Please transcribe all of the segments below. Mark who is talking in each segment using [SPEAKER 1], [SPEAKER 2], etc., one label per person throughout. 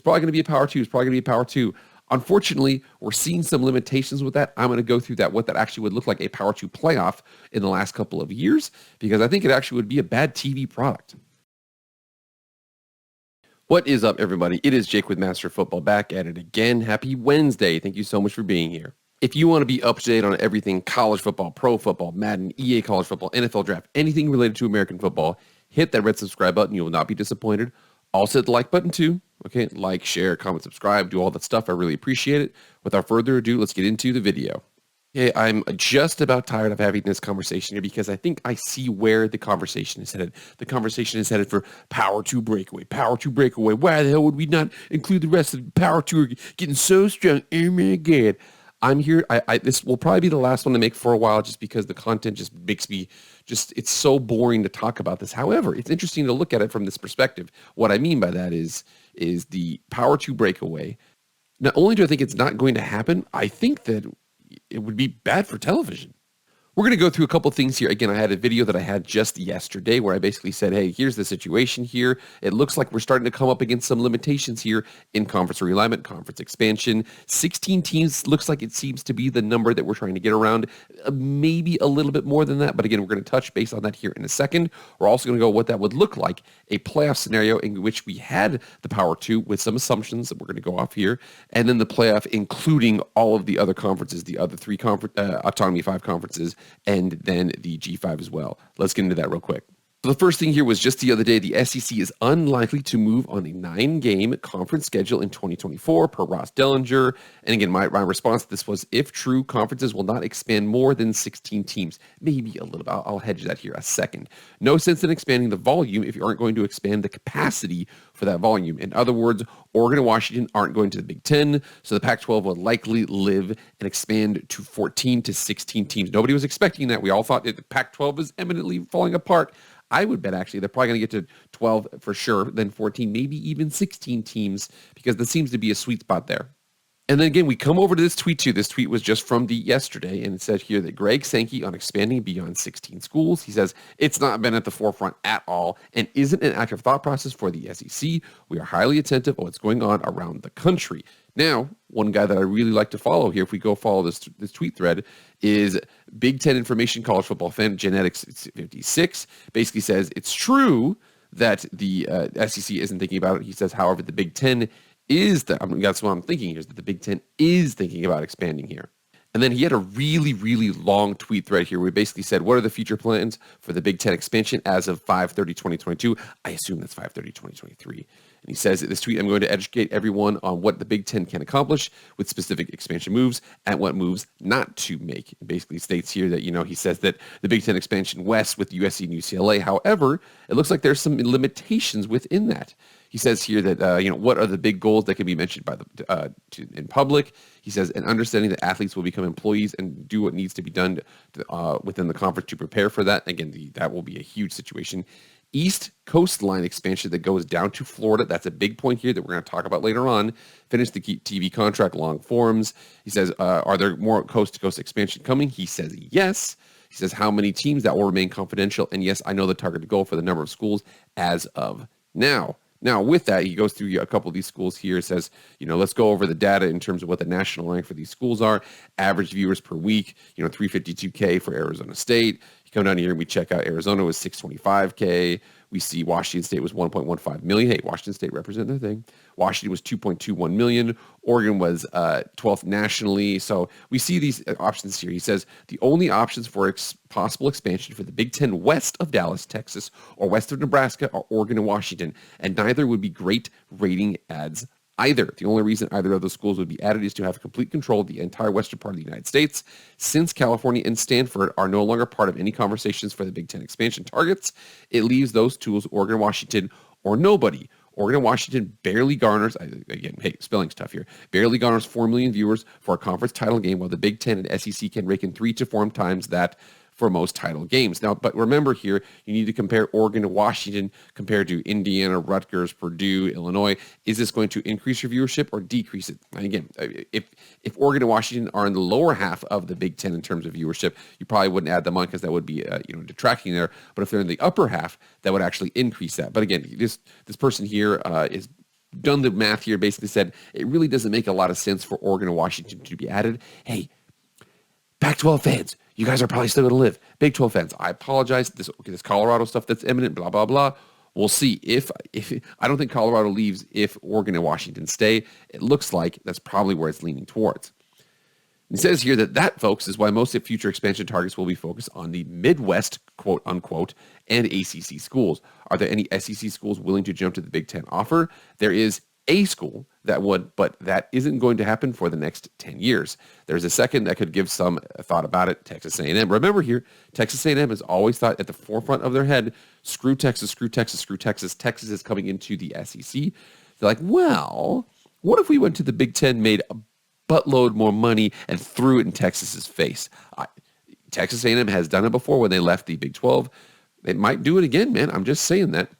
[SPEAKER 1] probably going to be a power two. It's probably going to be a power two. Unfortunately, we're seeing some limitations with that. I'm going to go through that, what that actually would look like a power two playoff in the last couple of years, because I think it actually would be a bad TV product. What is up, everybody? It is Jake with Master Football back at it again. Happy Wednesday. Thank you so much for being here. If you want to be up to date on everything college football, pro football, Madden, EA college football, NFL draft, anything related to American football, hit that red subscribe button. You will not be disappointed. Also hit the like button too. Okay, like, share, comment, subscribe, do all that stuff. I really appreciate it. Without further ado, let's get into the video. Okay, I'm just about tired of having this conversation here because I think I see where the conversation is headed. The conversation is headed for Power 2 breakaway, Power 2 breakaway. Why the hell would we not include the rest of Power 2 getting so strong? Oh my God. I'm here. This will probably be the last one to make for a while just because the content just makes me it's so boring to talk about this. However, it's interesting to look at it from this perspective. What I mean by that is the Power 2 breakaway. Not only do I think it's not going to happen, I think that it would be bad for television. We're going to go through a couple things here. Again, I had a video that I had just yesterday where I basically said, hey, here's the situation here. It looks like we're starting to come up against some limitations here in conference realignment, conference expansion. 16 teams looks like it seems to be the number that we're trying to get around. Maybe a little bit more than that. But again, we're going to touch base on that here in a second. We're also going to go what that would look like, a playoff scenario in which we had the Power 2 with some assumptions that we're going to go off here. And then the playoff, including all of the other conferences, the other three Autonomy 5 conferences, and then the G5 as well. Let's get into that real quick. So the first thing here was just the other day, the SEC is unlikely to move on a 9-game conference schedule in 2024 per Ross Dellinger. And again, my response to this was, if true, conferences will not expand more than 16 teams. Maybe a little bit. I'll hedge that here a second. No sense in expanding the volume if you aren't going to expand the capacity for that volume. In other words, Oregon and Washington aren't going to the Big Ten, so the Pac-12 will likely live and expand to 14 to 16 teams. Nobody was expecting that. We all thought that the Pac-12 is eminently falling apart. I would bet actually they're probably going to get to 12 for sure, then 14, maybe even 16 teams, because there seems to be a sweet spot there. And then again, we come over to this tweet too. This tweet was just from yesterday, and it said here that Greg Sankey on expanding beyond 16 schools. He says, it's not been at the forefront at all and isn't an active thought process for the SEC. We are highly attentive on what's going on around the country. Now, one guy that I really like to follow here, if we go follow this tweet thread, is Big Ten Information College Football Fan Genetics 56. Basically says it's true that the SEC isn't thinking about it. He says, however, the Big Ten that's what I'm thinking here, is that the Big Ten is thinking about expanding here. And then he had a really, really long tweet thread here where he basically said, what are the future plans for the Big Ten expansion as of 5/30/2022? I assume that's 5/30/2023. And he says in this tweet, I'm going to educate everyone on what the Big Ten can accomplish with specific expansion moves and what moves not to make. It basically states here that, he says that the Big Ten expansion west with USC and UCLA, however, it looks like there's some limitations within that. He says here that, what are the big goals that can be mentioned by in public? He says, and understanding that athletes will become employees and do what needs to be done within the conference to prepare for that. Again, that will be a huge situation. East coastline expansion that goes down to Florida. That's a big point here that we're going to talk about later on. Finish the TV contract, long forms. He says, are there more coast-to-coast expansion coming? He says, yes. He says, how many teams? That will remain confidential. And yes, I know the targeted goal for the number of schools as of now. Now, with that, he goes through a couple of these schools here. It says, let's go over the data in terms of what the national rank for these schools are. Average viewers per week, 352K for Arizona State. You come down here and we check out Arizona was 625K. We see Washington State was 1.15 million. Hey, Washington State represent their thing. Washington was 2.21 million. Oregon was 12th nationally. So we see these options here. He says the only options for possible expansion for the Big Ten west of Dallas, Texas, or west of Nebraska are Oregon and Washington, and neither would be great rating adds either. The only reason either of those schools would be added is to have complete control of the entire western part of the United States. Since California and Stanford are no longer part of any conversations for the Big Ten expansion targets, it leaves those tools, Oregon and Washington, or nobody. Oregon and Washington barely garners, again, hey, spelling stuff here, barely garners 4 million viewers for a conference title game, while the Big Ten and SEC can rake in 3 to 4 times that for most title games. Now, but remember here, you need to compare Oregon to Washington compared to Indiana, Rutgers, Purdue, Illinois. Is this going to increase your viewership or decrease it? And again, if Oregon and Washington are in the lower half of the Big Ten in terms of viewership, you probably wouldn't add them on because that would be detracting there. But if they're in the upper half, that would actually increase that. But again, this person here is done the math here, basically said it really doesn't make a lot of sense for Oregon and Washington to be added. Hey, Pac-12 fans, you guys are probably still going to live. Big 12 fans, I apologize. This Colorado stuff that's imminent, blah, blah, blah. We'll see. If I don't think Colorado leaves if Oregon and Washington stay. It looks like that's probably where it's leaning towards. It says here that, folks, is why most of future expansion targets will be focused on the Midwest, quote unquote, and ACC schools. Are there any SEC schools willing to jump to the Big Ten offer? There is a school that would, but that isn't going to happen for the next 10 years. There's a second that could give some thought about it, Texas A&M. Remember here, Texas A&M has always thought at the forefront of their head, screw Texas, screw Texas, screw Texas. Texas is coming into the SEC. They're like, well, what if we went to the Big Ten, made a buttload more money, and threw it in Texas's face? Texas A&M has done it before when they left the Big 12. They might do it again, man. I'm just saying that.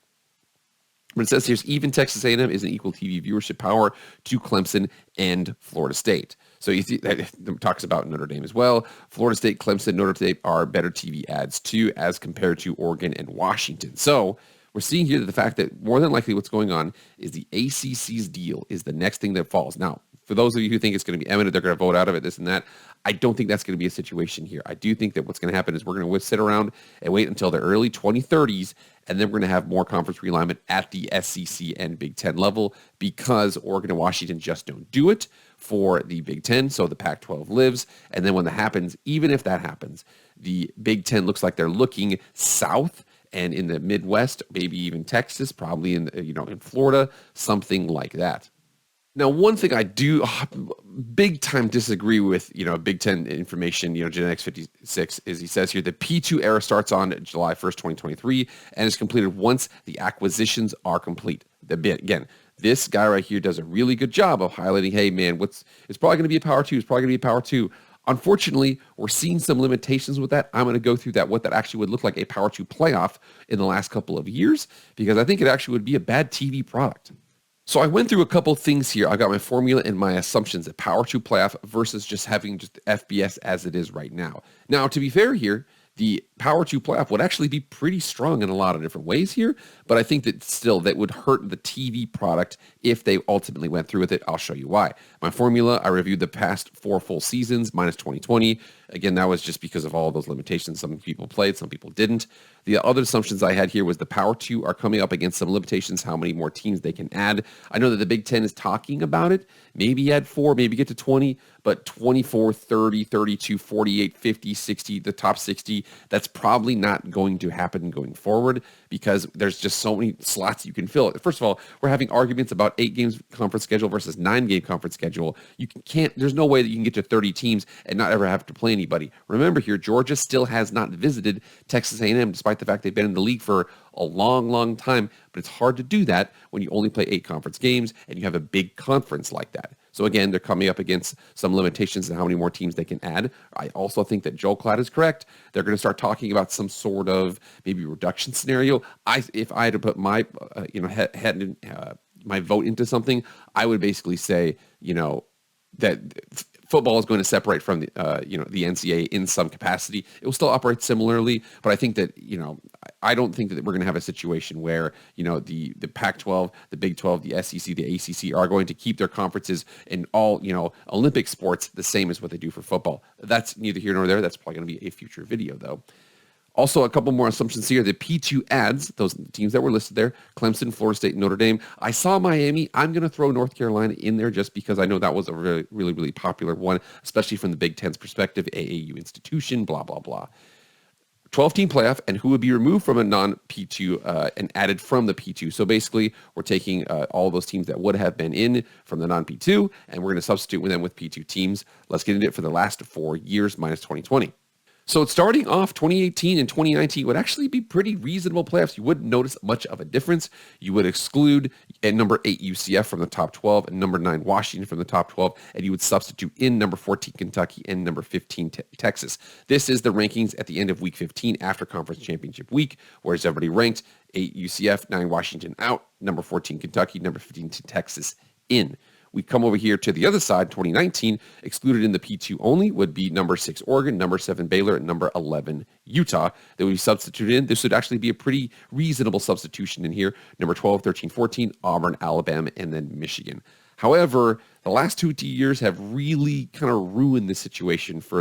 [SPEAKER 1] But it says here, even Texas A&M is an equal TV viewership power to Clemson and Florida State. So you see that talks about Notre Dame as well. Florida State, Clemson, Notre Dame are better TV ads too, as compared to Oregon and Washington. So we're seeing here that the fact that more than likely what's going on is the ACC's deal is the next thing that falls. Now, for those of you who think it's going to be eminent, they're going to vote out of it, this and that, I don't think that's going to be a situation here. I do think that what's going to happen is we're going to sit around and wait until the early 2030s, and then we're going to have more conference realignment at the SEC and Big Ten level because Oregon and Washington just don't do it for the Big Ten, so the Pac-12 lives. And then when that happens, even if that happens, the Big Ten looks like they're looking south and in the Midwest, maybe even Texas, probably in Florida, something like that. Now, one thing I do big time disagree with, Big Ten information, Genetics 56, is he says here the P2 era starts on July 1st, 2023, and is completed once the acquisitions are complete. Again, this guy right here does a really good job of highlighting, hey, man, it's probably going to be a Power 2. It's probably going to be a Power 2. Unfortunately, we're seeing some limitations with that. I'm going to go through what that actually would look like, a Power 2 playoff in the last couple of years, because I think it actually would be a bad TV product. So I went through a couple things here. I got my formula and my assumptions at Power 2 playoff versus just having just FBS as it is right now. Now, to be fair here, the Power 2 playoff would actually be pretty strong in a lot of different ways here, but I think that still that would hurt the TV product if they ultimately went through with it. I'll show you why. My formula, I reviewed the past 4 full seasons minus 2020. Again, that was just because of all those limitations. Some people played, some people didn't. The other assumptions I had here was the Power 2 are coming up against some limitations, how many more teams they can add. I know that the Big Ten is talking about it. Maybe add 4, maybe get to 20, but 24, 30, 32, 48, 50, 60, the top 60, that's probably not going to happen going forward because there's just so many slots you can fill. First of all, we're having arguments about 8 games conference schedule versus 9-game conference schedule. There's no way that you can get to 30 teams and not ever have to play anybody. Remember here, Georgia still has not visited Texas A&M despite the fact they've been in the league for a long, long time, but it's hard to do that when you only play 8 conference games and you have a big conference like that. So again, they're coming up against some limitations in how many more teams they can add. I also think that Joel Klatt is correct. They're going to start talking about some sort of maybe reduction scenario. If I had to put my my vote into something, I would basically say that football is going to separate from the NCAA in some capacity. It will still operate similarly, but I think that I don't think that we're going to have a situation where the Pac-12, the Big 12, the SEC, the ACC are going to keep their conferences in all Olympic sports the same as what they do for football. That's neither here nor there. That's probably going to be a future video though. Also, a couple more assumptions here. The P2 ads, those teams that were listed there, Clemson, Florida State, Notre Dame. I saw Miami. I'm going to throw North Carolina in there just because I know that was a really, really, really popular one, especially from the Big Ten's perspective, AAU institution, blah, blah, blah. 12-team playoff, and who would be removed from a non-P2 and added from the P2. So basically, we're taking all those teams that would have been in from the non-P2, and we're going to substitute with them with P2 teams. Let's get into it for the last 4 years minus 2020. So it's starting off 2018 and 2019 would actually be pretty reasonable playoffs. You wouldn't notice much of a difference. You would exclude at number 8 UCF from the top 12 and number 9 Washington from the top 12, and you would substitute in number 14 Kentucky and number 15 Texas. This is the rankings at the end of week 15 after conference championship week. Where's everybody ranked? 8 UCF, 9 Washington out, number 14 Kentucky, number 15 Texas in. We come over here to the other side, 2019, excluded in the P2 only would be number 6 Oregon, number 7 Baylor, and number 11 Utah. That would be substituted in. This would actually be a pretty reasonable substitution in here. Number 12, 13, 14, Auburn, Alabama, and then Michigan. However, the last 2 years have really kind of ruined the situation for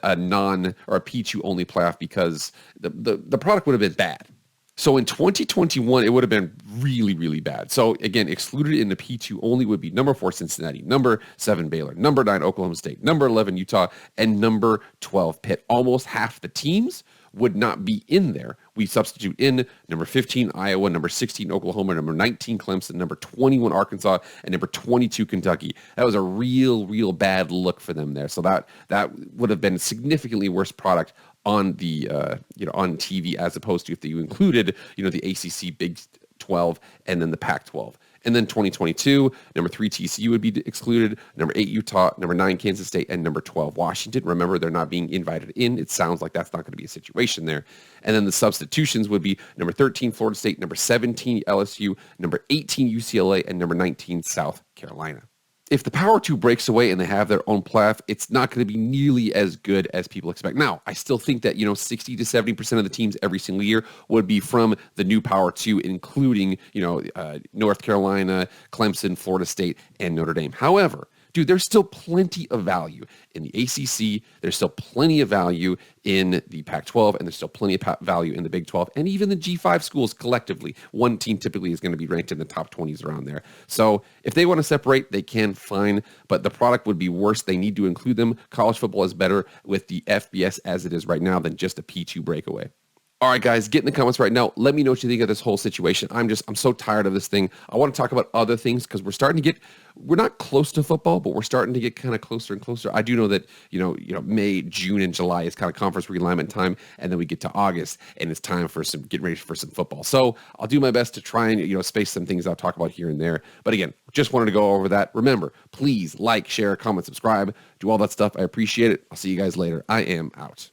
[SPEAKER 1] a non or a P2 only playoff because the product would have been bad. So in 2021, it would have been really, really bad. So again, excluded in the P2 only would be number 4 Cincinnati, number 7 Baylor, number 9 Oklahoma State, number 11 Utah, and number 12 Pitt. Almost half the teams would not be in there. We substitute in number 15 Iowa, number 16 Oklahoma, number 19 Clemson, number 21 Arkansas, and number 22 Kentucky. That was a real bad look for them there. So that would have been a significantly worse product on the on TV as opposed to if you included the ACC, Big 12, and then the Pac-12. And then 2022, number 3 TCU would be excluded, number 8 Utah, number 9 Kansas State, and number 12 Washington. Remember, they're not being invited in. It sounds like that's not going to be a situation there. And then the substitutions would be number 13 Florida State, number 17 LSU, number 18 UCLA, and number 19 South Carolina. If the Power 2 breaks away and they have their own playoff, it's not going to be nearly as good as people expect. Now, I still think that 60 to 70% of the teams every single year would be from the new Power 2, including North Carolina, Clemson, Florida State, and Notre Dame. However, dude, there's still plenty of value in the ACC. There's still plenty of value in the Pac-12, and there's still plenty of value in the Big 12, and even the G5 schools collectively. One team typically is going to be ranked in the top 20s around there. So if they want to separate, they can, fine, but the product would be worse. They need to include them. College football is better with the FBS as it is right now than just a P2 breakaway. All right, guys, get in the comments right now. Let me know what you think of this whole situation. I'm so tired of this thing. I want to talk about other things because we're not close to football, but we're starting to get kind of closer and closer. I do know that, May, June, and July is kind of conference realignment time, and then we get to August, and it's time for getting ready for some football. So I'll do my best to try and, space some things I'll talk about here and there. But again, just wanted to go over that. Remember, please like, share, comment, subscribe, do all that stuff. I appreciate it. I'll see you guys later. I am out.